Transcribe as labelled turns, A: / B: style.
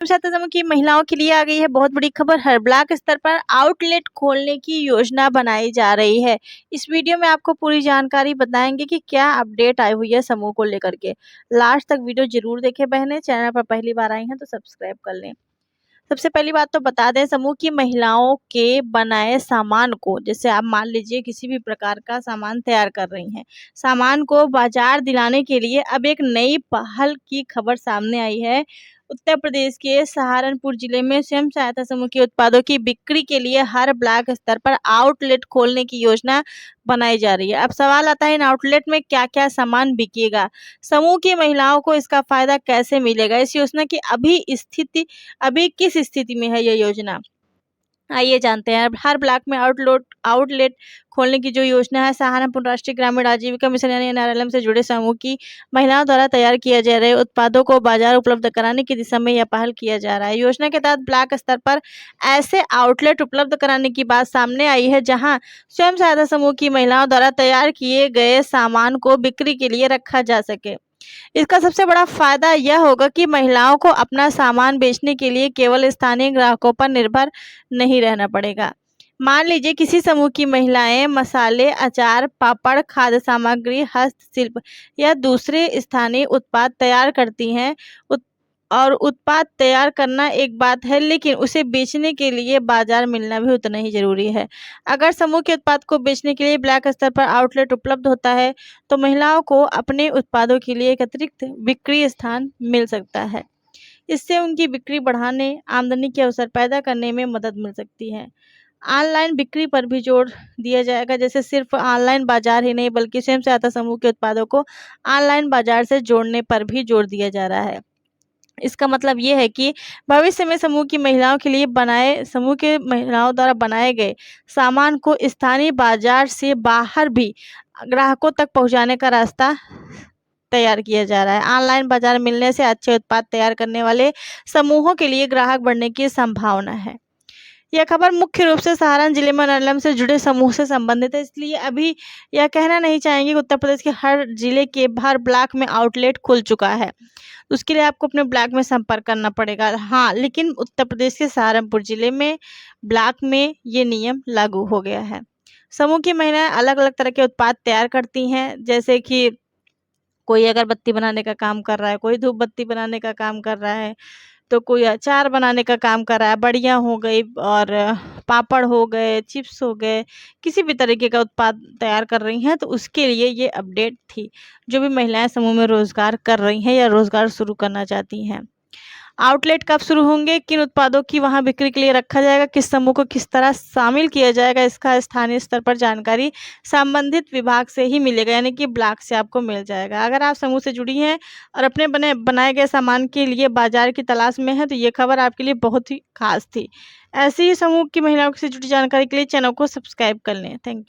A: सहायता समूह की महिलाओं के लिए आ गई है बहुत बड़ी खबर। हर ब्लॉक स्तर पर आउटलेट खोलने की योजना बनाई जा रही है। इस वीडियो में आपको पूरी जानकारी बताएंगे कि क्या अपडेट आई हुई है समूह को लेकर के। लास्ट तक वीडियो जरूर देखें बहनें। चैनल पर पहली बार आई हैं तो सब्सक्राइब कर लें। सबसे पहली बात तो बता दें, समूह की महिलाओं के बनाए सामान को, जैसे आप मान लीजिए किसी भी प्रकार का सामान तैयार कर रही हैं, सामान को बाजार दिलाने के लिए अब एक नई पहल की खबर सामने आई है। उत्तर प्रदेश के सहारनपुर जिले में स्वयं सहायता समूह के उत्पादों की बिक्री के लिए हर ब्लॉक स्तर पर आउटलेट खोलने की योजना बनाई जा रही है। अब सवाल आता है, इन आउटलेट में क्या क्या सामान बिकेगा, समूह की महिलाओं को इसका फायदा कैसे मिलेगा, इस योजना की अभी किस स्थिति में है यह योजना, आइए जानते हैं। अब हर ब्लॉक में आउटलेट खोलने की जो योजना है, सहारनपुर राष्ट्रीय ग्रामीण आजीविका मिशन यानी एनआरएलएम से जुड़े समूह की महिलाओं द्वारा तैयार किया जा रहे उत्पादों को बाजार उपलब्ध कराने की दिशा में यह पहल किया जा रहा है। योजना के तहत ब्लॉक स्तर पर ऐसे आउटलेट उपलब्ध कराने की बात सामने आई है जहां स्वयं सहायता समूह की महिलाओं द्वारा तैयार किए गए सामान को बिक्री के लिए रखा जा सके। इसका सबसे बड़ा फायदा यह होगा कि महिलाओं को अपना सामान बेचने के लिए केवल स्थानीय ग्राहकों पर निर्भर नहीं रहना पड़ेगा। मान लीजिए किसी समूह की महिलाएं मसाले, अचार, पापड़, खाद्य सामग्री, हस्तशिल्प या दूसरे स्थानीय उत्पाद तैयार करती हैं। और उत्पाद तैयार करना एक बात है, लेकिन उसे बेचने के लिए बाजार मिलना भी उतना ही जरूरी है। अगर समूह के उत्पाद को बेचने के लिए ब्लॉक स्तर पर आउटलेट उपलब्ध होता है तो महिलाओं को अपने उत्पादों के लिए एक अतिरिक्त बिक्री स्थान मिल सकता है। इससे उनकी बिक्री बढ़ाने, आमदनी के अवसर पैदा करने में मदद मिल सकती है। ऑनलाइन बिक्री पर भी जोर दिया जाएगा, जैसे सिर्फ ऑनलाइन बाजार ही नहीं बल्कि स्वयं सहायता समूह के उत्पादों को ऑनलाइन बाजार से जोड़ने पर भी जोर दिया जा रहा है। इसका मतलब ये है कि भविष्य में समूह के महिलाओं द्वारा बनाए गए सामान को स्थानीय बाजार से बाहर भी ग्राहकों तक पहुंचाने का रास्ता तैयार किया जा रहा है। ऑनलाइन बाजार मिलने से अच्छे उत्पाद तैयार करने वाले समूहों के लिए ग्राहक बढ़ने की संभावना है। यह खबर मुख्य रूप से सहारन जिले में एनआरएलएम से जुड़े समूह से संबंधित है, इसलिए अभी यह कहना नहीं चाहेंगे कि उत्तर प्रदेश के हर जिले के हर ब्लॉक में आउटलेट खुल चुका है। उसके लिए आपको अपने ब्लॉक में संपर्क करना पड़ेगा। हाँ, लेकिन उत्तर प्रदेश के सहारनपुर जिले में ब्लॉक में ये नियम लागू हो गया है। समूह की महिलाएं अलग अलग तरह के उत्पाद तैयार करती हैं, जैसे कि कोई अगरबत्ती बनाने का काम कर रहा है, कोई धूप बत्ती बनाने का काम कर रहा है, तो कोई अचार बनाने का काम कर रहा है, बड़ियाँ हो गई और पापड़ हो गए, चिप्स हो गए, किसी भी तरीके का उत्पाद तैयार कर रही हैं, तो उसके लिए ये अपडेट थी। जो भी महिलाएं समूह में रोजगार कर रही हैं या रोजगार शुरू करना चाहती हैं। आउटलेट कब शुरू होंगे, किन उत्पादों की वहां बिक्री के लिए रखा जाएगा, किस समूह को किस तरह शामिल किया जाएगा, इसका स्थानीय स्तर पर जानकारी संबंधित विभाग से ही मिलेगा, यानी कि ब्लॉक से आपको मिल जाएगा। अगर आप समूह से जुड़ी हैं और अपने बनाए गए सामान के लिए बाजार की तलाश में हैं तो ये खबर आपके लिए बहुत ही खास थी। ऐसे ही समूह की महिलाओं से जुड़ी जानकारी के लिए चैनल को सब्सक्राइब कर लें। Thank you.